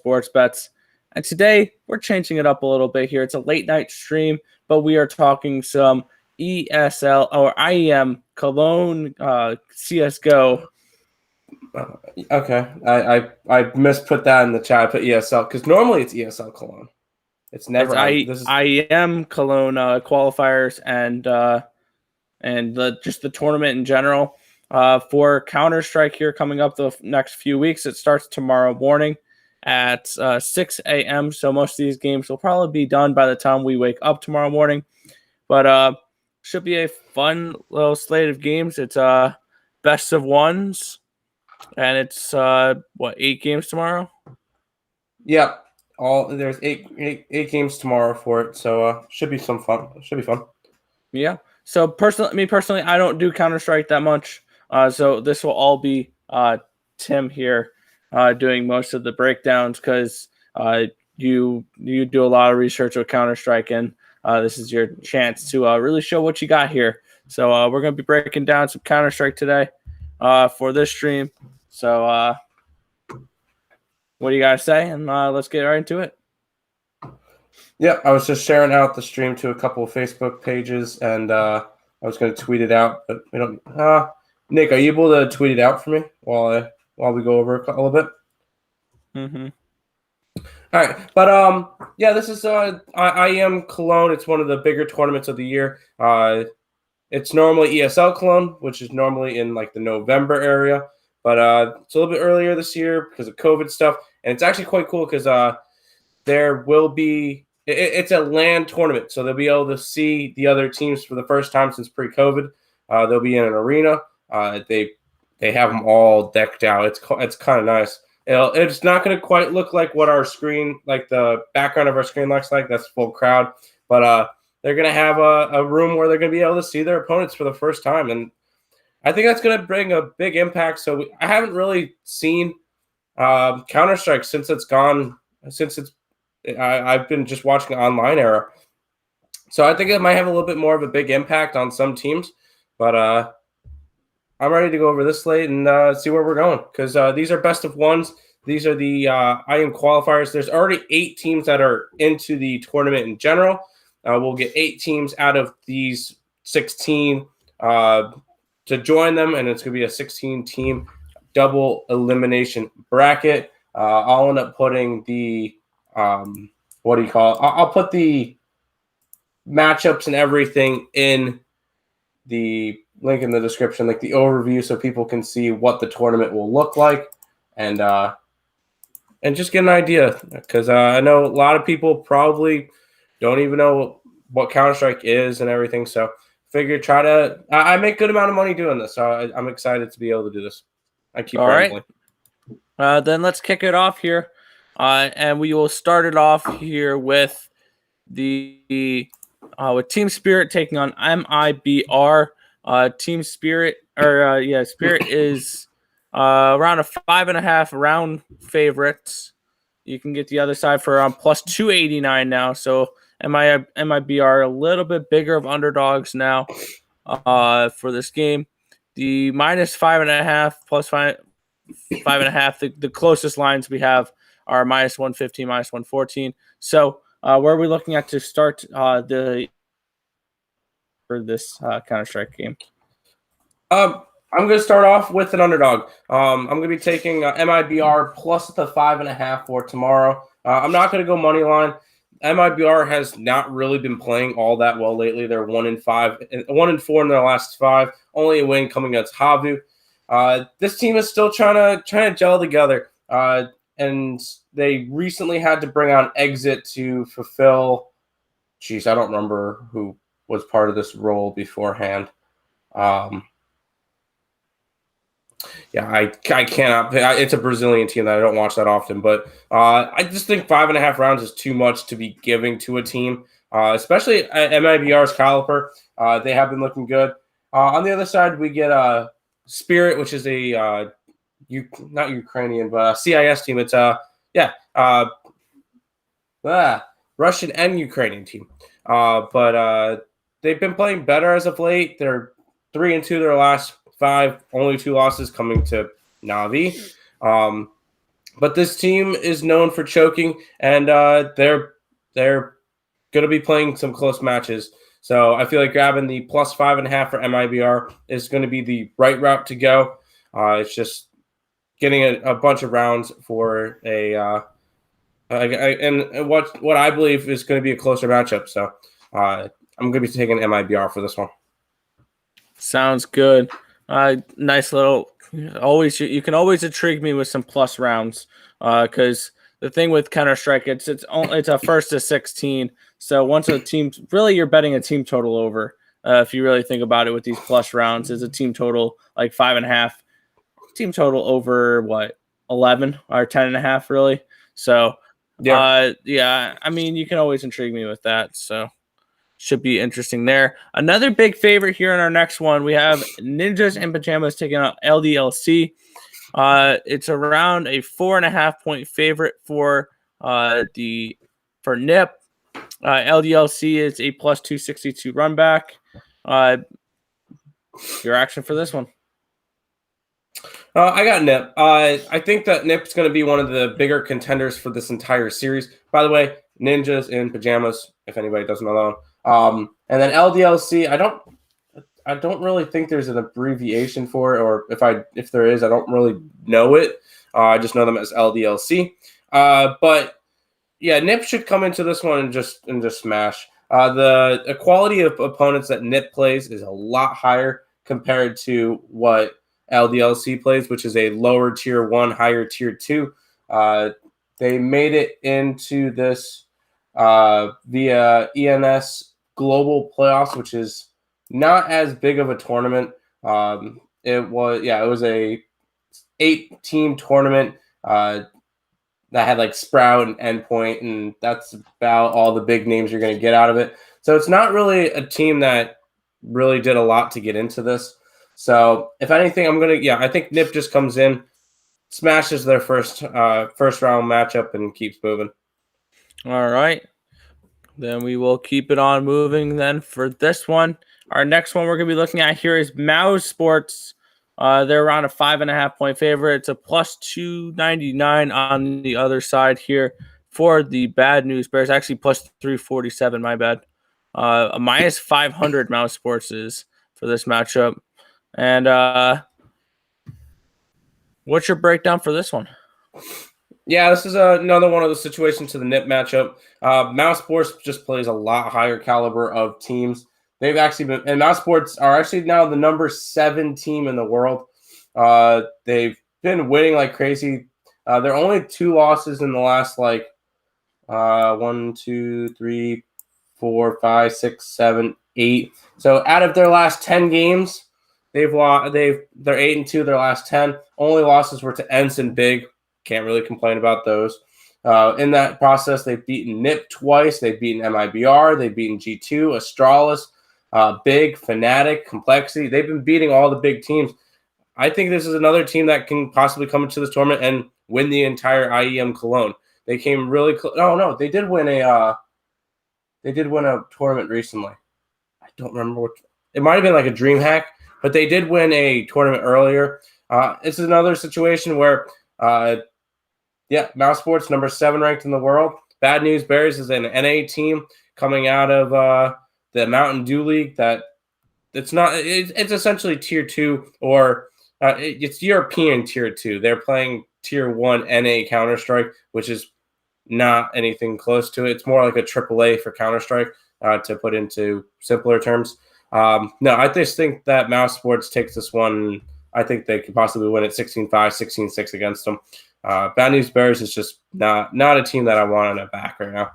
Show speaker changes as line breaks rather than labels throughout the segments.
sports bets. And today we're changing it up a little bit here. It's a late night stream, but we are talking some ESL or IEM Cologne CSGO.
Okay, I misput that in the chat. I put ESL because normally it's ESL Cologne. It's never.
IEM Cologne qualifiers and just the tournament in general. For Counter-Strike here coming up the next few weeks, it starts tomorrow morning at 6 a.m. So most of these games will probably be done by the time we wake up tomorrow morning. But should be a fun little slate of games. It's best of ones. And it's 8 games tomorrow?
Yep. There's eight games tomorrow for it, so should be some fun. Should be fun.
Yeah. So personally, I don't do Counter-Strike that much. So this will all be Tim here doing most of the breakdowns because you do a lot of research with Counter-Strike, and this is your chance to really show what you got here. So we're going to be breaking down some Counter-Strike today for this stream. So what do you guys say? And let's get right into it.
Yeah, I was just sharing out the stream to a couple of Facebook pages, and I was going to tweet it out, but we don't. Nick, are you able to tweet it out for me while we go over a little bit?
Mm-hmm.
All right, but yeah, this is IEM Cologne. It's one of the bigger tournaments of the year. It's normally ESL Cologne, which is normally in like the November area, but it's a little bit earlier this year because of COVID stuff, and it's actually quite cool because there will be. It's a LAN tournament, so they'll be able to see the other teams for the first time since pre-COVID. They'll be in an arena. They have them all decked out. It's kind of nice. It's not going to quite look like what our screen, like the background of our screen looks like. That's full crowd. But they're going to have a room where they're going to be able to see their opponents for the first time. And I think that's going to bring a big impact. So I haven't really seen Counter-Strike I've been just watching the online era. So I think it might have a little bit more of a big impact on some teams. But I'm ready to go over this slate and see where we're going because these are best of ones. These are the IEM qualifiers. There's already 8 teams that are into the tournament in general. We'll get 8 teams out of these 16 to join them, and it's going to be a 16-team double elimination bracket. I'll end up putting the I'll put the matchups and everything in the link in the description, like the overview, so people can see what the tournament will look like and just get an idea. Because I know a lot of people probably don't even know what Counter-Strike is and everything. So figure I make good amount of money doing this, so I'm excited to be able to do this. I keep rambling.
Right. Then let's kick it off here. And we will start it off here with with Team Spirit taking on MIBR. Team Spirit Spirit is around a 5.5 round favorites. You can get the other side for around plus 289 now. So MIBR a little bit bigger of underdogs now for this game. The minus 5.5 plus 5.5. The closest lines we have are minus 115, minus 114. So where are we looking at to start for this Counter-Strike game?
I'm going to start off with an underdog. I'm going to be taking MIBR plus the 5.5 for tomorrow. I'm not going to go money line. MIBR has not really been playing all that well lately. They're 1-4 in their last 5. Only a win coming against Havu. This team is still trying to gel together. And they recently had to bring on Exit to fulfill. I don't remember who was part of this role beforehand. I cannot. It's a Brazilian team that I don't watch that often, but I just think 5.5 rounds is too much to be giving to a team, especially at MIBR's caliber. They have been looking good. On the other side, we get Spirit, which is a not Ukrainian, but a CIS team. It's Russian and Ukrainian team. But they've been playing better as of late. They're 3-2 their last 5, only 2 losses coming to Navi. But this team is known for choking, and they're going to be playing some close matches. So I feel like grabbing the plus 5.5 for MIBR is going to be the right route to go. It's just getting a bunch of rounds for and what I believe is going to be a closer matchup. So I'm going to be taking MIBR for this one.
Sounds good. Nice little. Always, you can always intrigue me with some plus rounds. Because the thing with Counter-Strike, it's a first to 16. So once a team, really, you're betting a team total over. If you really think about it, with these plus rounds, is a team total like 5.5. Team total over what 11 or 10.5, really. So yeah. I mean, you can always intrigue me with that. So. Should be interesting there. Another big favorite here in our next one, we have Ninjas and Pyjamas taking out LDLC. It's around a 4.5 point favorite for NIP. LDLC is a plus 262 run back. Your action for this one?
I got NIP. I think that NIP's going to be one of the bigger contenders for this entire series. By the way, Ninjas in Pyjamas, if anybody doesn't know that one. And then LDLC, I don't really think there's an abbreviation for it, or if there is, I don't really know it. I just know them as LDLC. But yeah, NIP should come into this one and just smash. The quality of opponents that NIP plays is a lot higher compared to what LDLC plays, which is a lower tier 1, higher tier 2. They made it into this via ENS Global Playoffs, which is not as big of a tournament. It was a 8-team tournament that had like Sprout and Endpoint, and that's about all the big names you're going to get out of it. So it's not really a team that really did a lot to get into this. So if anything, I think NIP just comes in, smashes their first round matchup, and keeps moving.
All right. Then we will keep it on moving then for this one. Our next one we're going to be looking at here is Mousesports. They're around a 5.5 point favorite. It's a plus 299 on the other side here for the Bad News Bears. Actually, plus 347, my bad. A minus 500 Mousesports is for this matchup. And what's your breakdown for this one?
Yeah, this is another one of the situations to the NIP matchup. Mousesports just plays a lot higher caliber of teams. They've actually been, and Mousesports are actually now the number 7 team in the world. They've been winning like crazy. They're only 2 losses in the last 1, 2, 3, 4, 5, 6, 7, 8. So out of their last 10 games, they're 8-2. Their last 10 only losses were to Ensign Big. Can't really complain about those. In that process, they've beaten NIP twice. They've beaten MIBR. They've beaten G2, Astralis, Big, Fnatic, Complexity. They've been beating all the big teams. I think this is another team that can possibly come into this tournament and win the entire IEM Cologne. They came really close. No, they did win a tournament recently. I don't remember what. It might have been like a dream hack, but they did win a tournament earlier. This is another situation where. Mousesports, number 7 ranked in the world. Bad News Bears is an NA team coming out of the Mountain Dew League. It's essentially tier 2, or it's European tier 2. They're playing tier 1 NA Counter-Strike, which is not anything close to it. It's more like a AAA for Counter-Strike, to put into simpler terms. No, I just think that Mousesports takes this one. I think they could possibly win it 16-5, 16-6 against them. Bad News Bears is just not a team that I want on a back right now.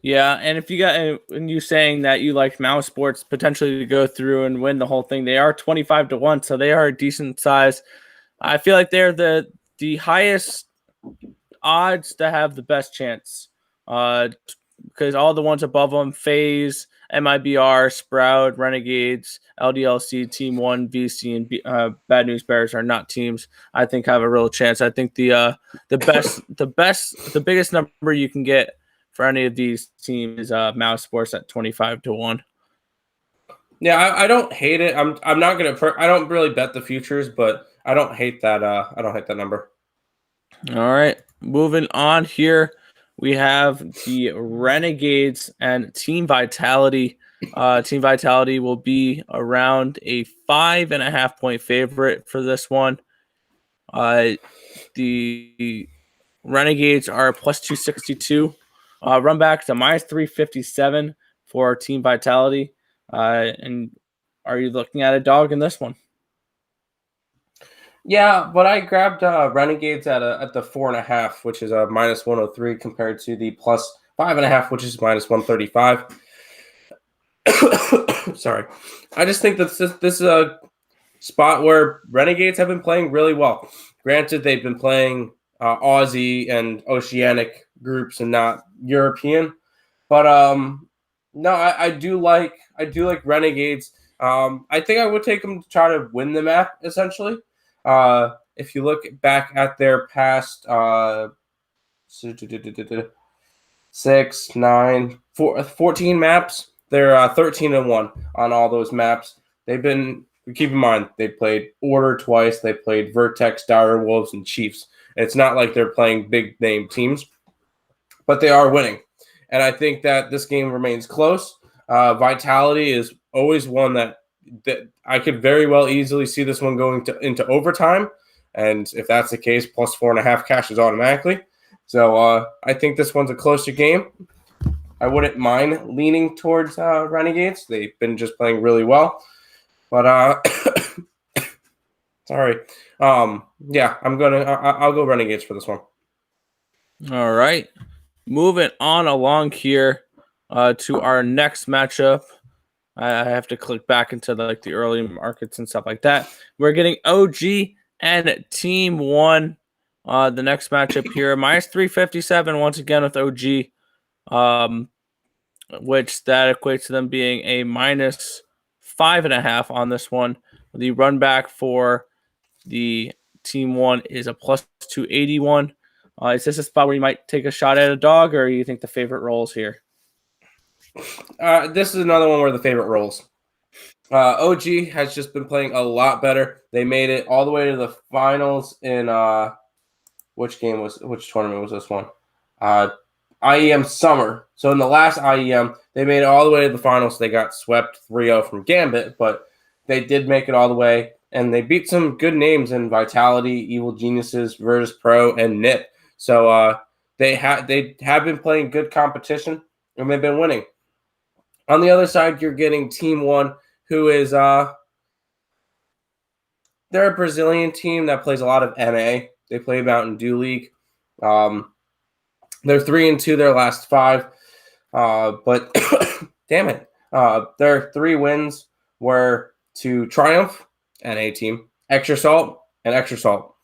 Yeah, and if you you saying that you like Mousesports potentially to go through and win the whole thing, they are 25-1, so they are a decent size. I feel like they're the highest odds to have the best chance. Because all the ones above them, FaZe, MIBR, Sprout, Renegades, LDLC, Team 1, VC, and Bad News Bears are not teams I think have a real chance. I think the biggest number you can get for any of these teams is Mousesports at 25-1.
Yeah, I don't hate it. I'm not gonna. I don't really bet the futures, but I don't hate that. I don't hate that number.
All right, moving on here. We have the Renegades and Team Vitality. Team Vitality will be around a 5.5 point favorite for this one. The Renegades are plus 262. Run back to minus 357 for Team Vitality. And are you looking at a dog in this one?
Yeah, but I grabbed Renegades at the 4.5, which is a minus 103 compared to the plus 5.5, which is minus 135. Sorry, I just think that this is a spot where Renegades have been playing really well. Granted, they've been playing Aussie and Oceanic groups and not European, but no, I do like Renegades. I think I would take them to try to win the map essentially. If you look back at their past 6, 9, 14 maps, they're 13-1 on all those maps. They've been, keep in mind, they played Order twice, they played Vertex, Dire Wolves, and Chiefs. It's not like they're playing big name teams, but they are winning. And I think that this game remains close. Vitality is always one that I could very well easily see this one going into overtime. And if that's the case, plus 4.5 cashes automatically. So I think this one's a closer game. I wouldn't mind leaning towards Renegades. They've been just playing really well. But sorry. Yeah, I'll go Renegades for this one.
All right. Moving on along here to our next matchup. I have to click back into the early markets and stuff like that. We're getting OG and Team 1. The next matchup here, minus 357 once again with OG, which that equates to them being a minus 5.5 on this one. The run back for the Team 1 is a plus 281. Is this a spot where you might take a shot at a dog, or you think the favorite rolls here?
This is another one where the favorite rolls. OG has just been playing a lot better. They made it all the way to the finals in which tournament was this one? IEM Summer. So in the last IEM, they made it all the way to the finals. They got swept 3-0 from Gambit, but they did make it all the way, and they beat some good names in Vitality, Evil Geniuses, Virtus Pro, and NIP. So they have been playing good competition, and they've been winning. On the other side, you're getting Team 1, who is they're a Brazilian team that plays a lot of NA. They play Mountain Dew League. They're 3-2 their last 5. But damn it. Their 3 wins were to Triumph, NA team, Extra Salt, and Extra Salt,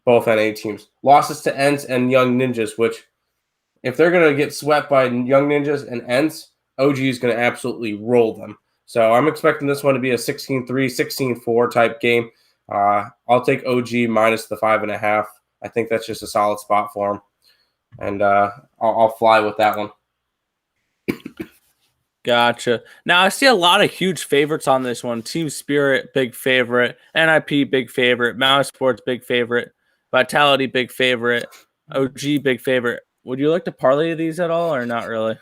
both NA teams. Losses to Ents and Young Ninjas, which if they're going to get swept by Young Ninjas and Ents, OG is going to absolutely roll them. So I'm expecting this one to be a 16-3, 16-4 type game. I'll take OG minus the 5.5. I think that's just a solid spot for him. And I'll fly with that one.
Gotcha. Now I see a lot of huge favorites on this one. Team Spirit, big favorite. NIP, big favorite. Mousesports, big favorite. Vitality, big favorite. OG, big favorite. Would you like to parlay these at all, or not really?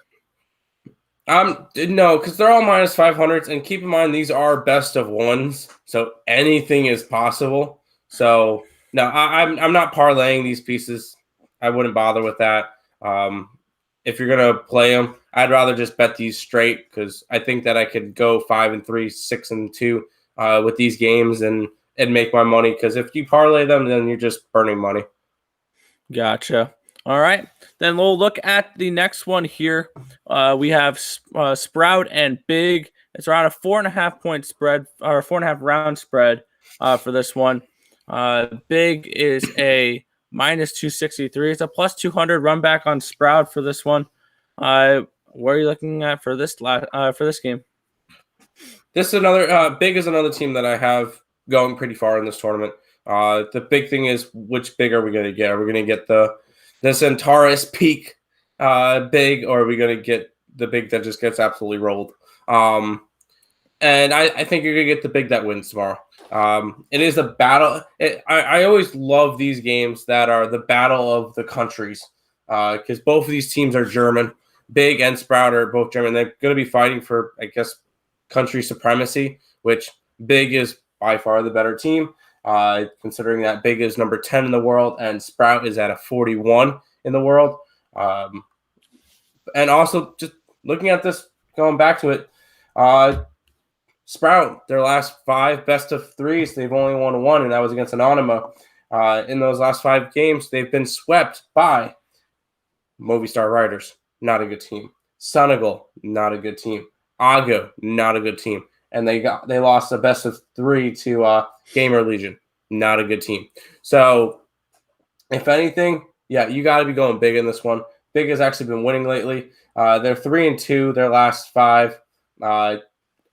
No, because they're all minus 500s, and keep in mind these are best of ones, so anything is possible. So no, I'm not parlaying these pieces. I wouldn't bother with that. If you're gonna play them, I'd rather just bet these straight, because I think that I could go 5-3, 6-2 with these games and make my money. Because if you parlay them, then you're just burning money.
Gotcha. All right, then we'll look at the next one here. We have Sprout and Big. It's around a 4.5 point spread, or 4.5 round spread for this one. Big is a minus 263. It's a plus 200 run back on Sprout for this one. What are you looking at for this game?
This is another Big is another team that I have going pretty far in this tournament. The big thing is, which Big are we going to get? Are we going to get the Centaurus peak Big, or are we going to get the Big that just gets absolutely rolled? And I think you're going to get the big that wins tomorrow. It is a battle. I always love these games that are the battle of the countries because both of these teams are German. Big and Sprout are both German. They're going to be fighting for, I guess, country supremacy, which Big is by far the better team, considering that Big is number 10 in the world and Sprout is at a 41 in the world. And also, just looking at this, going back to it, Sprout, their last 5 best of 3s, they've only won 1, and that was against Anonymous. In those last 5 games, they've been swept by Movistar Riders, not a good team. Senegal, not a good team. Ago, not a good team. And they lost the best of 3 to Gamer Legion, not a good team. So, if anything, yeah, you got to be going big in this one. Big has actually been winning lately. They're 3-2 their last 5.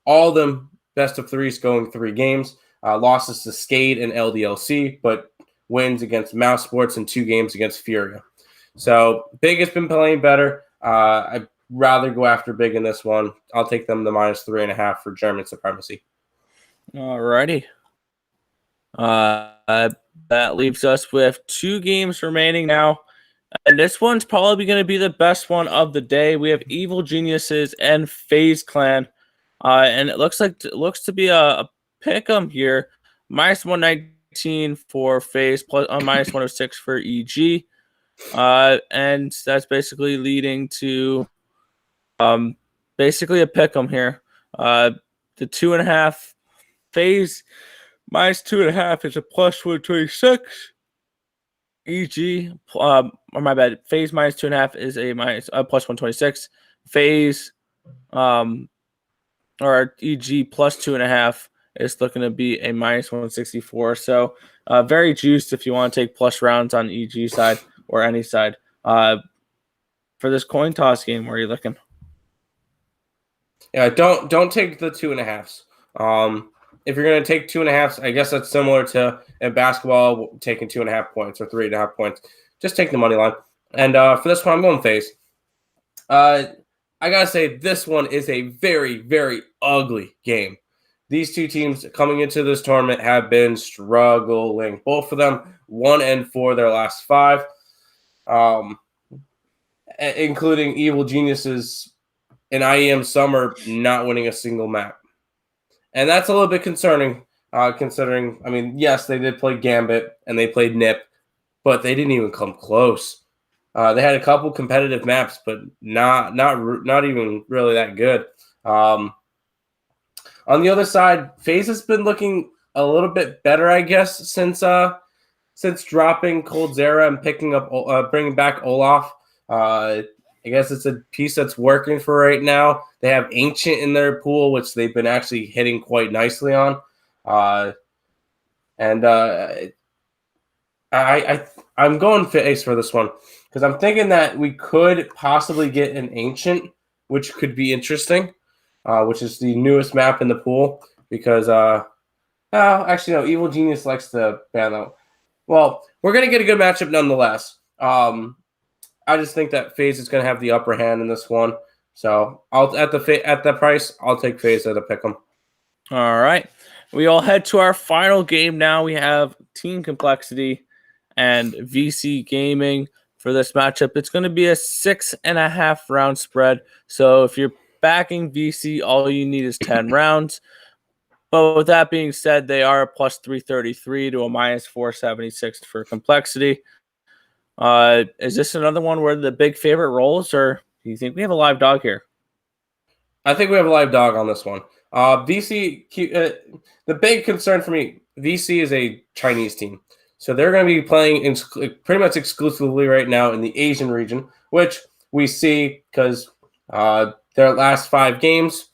All of them best of 3s going 3 games. Losses to Skade and LDLC, but wins against Mousesports and 2 games against Furia. So Big has been playing better. I'd rather go after Big in this one. I'll take them the -3.5 for German supremacy.
Alrighty. That leaves us with 2 games remaining now. And this one's probably going to be the best one of the day. We have Evil Geniuses and FaZe Clan. And it looks to be a pick'em here. -119 for FaZe, plus -106 for EG. And that's basically leading to basically a pick'em here. The 2.5 FaZe -2.5 is a +126. EG, or my bad, FaZe -2.5 is a +126. FaZe, or EG +2.5 is looking to be a -164. So very juiced if you want to take plus rounds on EG side or any side. For this coin toss game, where are you looking?
Yeah, don't take the 2.5s. If you're going to take 2.5s, I guess that's similar to in basketball taking 2.5 points or 3.5 points. Just take the money line. And for this one, I'm going FaZe. I gotta say, this one is a very, very ugly game. These 2 teams coming into this tournament have been struggling. Both of them 1-4 their last 5, including Evil Geniuses in IEM Summer not winning a single map. And that's a little bit concerning, considering, I mean, yes, they did play Gambit and they played NIP, but they didn't even come close. They had a couple competitive maps, but not even really that good. On the other side, FaZe has been looking a little bit better, I guess, since dropping Cold Zera and bringing back Olaf. I guess it's a piece that's working for right now. They have Ancient in their pool, which they've been actually hitting quite nicely on. I'm going FaZe for this one because I'm thinking that we could possibly get an Ancient, which could be interesting, which is the newest map in the pool. Because actually, no, Evil Genius likes to ban though. Well, we're gonna get a good matchup nonetheless. I just think that FaZe is going to have the upper hand in this one. So at the price, I'll take FaZe at a pick'em.
All right. We all head to our final game now. We have Team Complexity and VC Gaming for this matchup. It's going to be a 6.5 round spread. So if you're backing VC, all you need is 10 rounds. But with that being said, they are a +333 to a -476 for Complexity. Is this another one where the big favorite rolls, or do you think we have a live dog here?
I think we have a live dog on this one. VC, the big concern for me, VC is a Chinese team. So they're going to be playing pretty much exclusively right now in the Asian region, which we see because their last 5 games,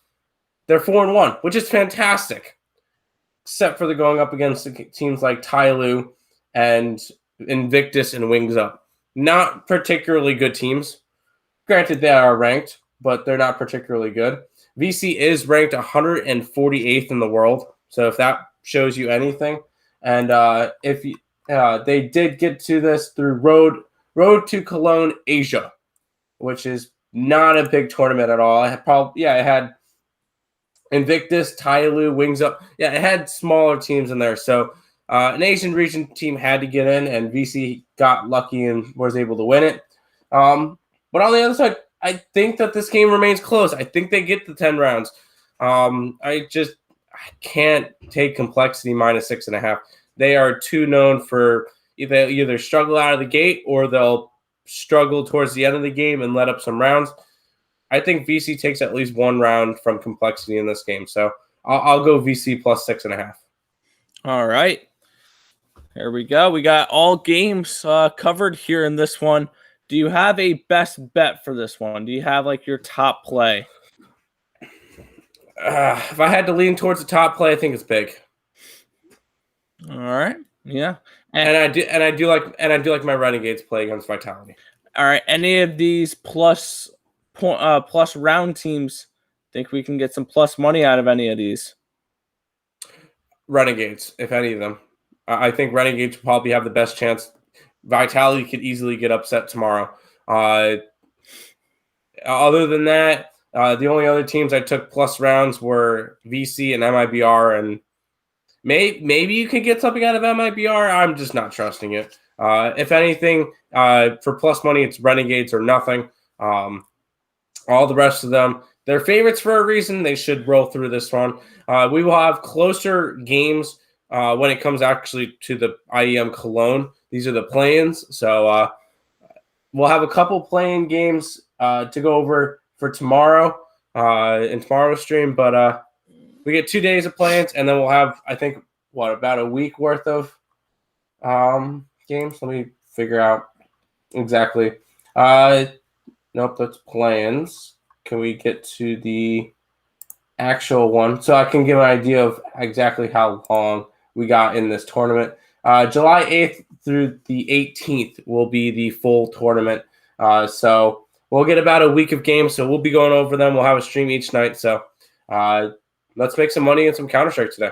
they're 4-1, which is fantastic. Except for the going up against teams like Tyloo and Invictus and Wings Up. Not particularly good teams. Granted, they are ranked, but they're not particularly good. VC is ranked 148th in the world, so if that shows you anything. And if they did get to this through Road to Cologne Asia, which is not a big tournament at all. It had Invictus, Tyloo, Wings Up. Yeah, it had smaller teams in there. So an Asian region team had to get in, and VC got lucky and was able to win it. But on the other side, I think that this game remains close. I think they get the 10 rounds. I can't take Complexity minus 6.5. They are too known for either struggle out of the gate or they'll struggle towards the end of the game and let up some rounds. I think VC takes at least one round from Complexity in this game. So I'll go VC plus 6.5.
All right. Here we go. We got all games covered here in this one. Do you have a best bet for this one? Do you have like your top play?
If I had to lean towards the top play, I think it's big.
All right. Yeah.
And I do like my Renegades play against Vitality.
All right. Any of these plus round teams, think we can get some plus money out of any of these?
Renegades, if any of them. I think Renegades will probably have the best chance. Vitality could easily get upset tomorrow. Other than that, the only other teams I took plus rounds were VC and MIBR, and maybe you could get something out of MIBR. I'm just not trusting it. If anything, for plus money, it's Renegades or nothing. All the rest of them, they're favorites for a reason. They should roll through this one. We will have closer games when it comes actually to the IEM Cologne. These are the play-ins. So we'll have a couple play-in games to go over for tomorrow in tomorrow's stream. But we get 2 days of play-ins, and then we'll have, I think, about a week worth of games. Let me figure out exactly. Nope, that's play-ins. Can we get to the actual one so I can give an idea of exactly how long we got in this tournament? July 8th through the 18th will be the full tournament. So we'll get about a week of games. So we'll be going over them. We'll have a stream each night. So let's make some money and some Counter-Strike today.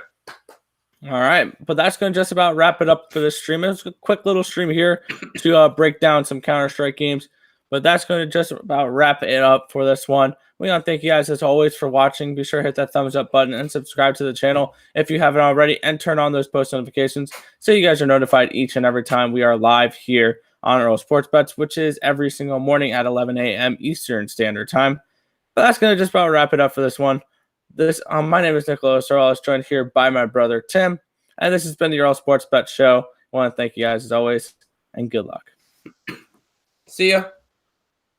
All right. But that's going to just about wrap it up for this stream. It was a quick little stream here to break down some Counter-Strike games. But that's going to just about wrap it up for this one. We want to thank you guys, as always, for watching. Be sure to hit that thumbs up button and subscribe to the channel if you haven't already, and turn on those post notifications so you guys are notified each and every time we are live here on Earle Sports Bets, which is every single morning at 11 a.m. Eastern Standard Time. But that's going to just about wrap it up for this one. My name is Nicholas Earle. I was joined here by my brother, Tim, and this has been the Earle Sports Bet Show. I want to thank you guys, as always, and good luck.
See ya.